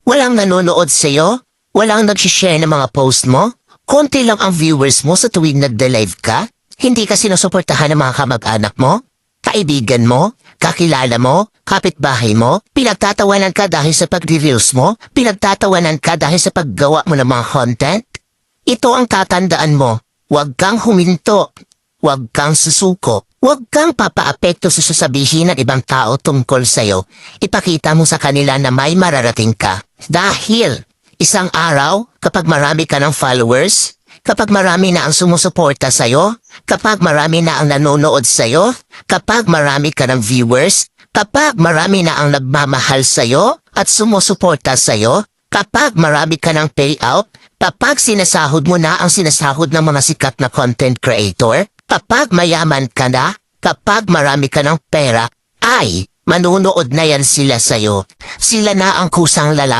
Walang nanonood sa'yo? Walang nag-share ng mga post mo? Konti lang ang viewers mo sa tuwing nagda-live ka? Hindi ka sinusuportahan ng mga kamag-anak mo? Kaibigan mo? Kakilala mo? Kapitbahay mo? Pinagtatawanan ka dahil sa pag-reveals mo? Pinagtatawanan ka dahil sa paggawa mo ng mga content? Ito ang tatandaan mo. Huwag kang huminto. Huwag kang susuko. Huwag kang papaapekto sa sasabihin ng ibang tao tungkol sa'yo. Ipakita mo sa kanila na may mararating ka. Dahil isang araw, kapag marami ka ng followers, kapag marami na ang sumusuporta sa'yo, kapag marami na ang nanonood sa'yo, kapag marami ka ng viewers, kapag marami na ang nagmamahal sa'yo at sumusuporta sa'yo, kapag marami ka ng payout, kapag sinasahod mo na ang sinasahod ng mga sikat na content creator, kapag mayaman ka na, kapag marami ka ng pera, ay manunood na yan sila sa'yo. Sila na ang kusang lalapit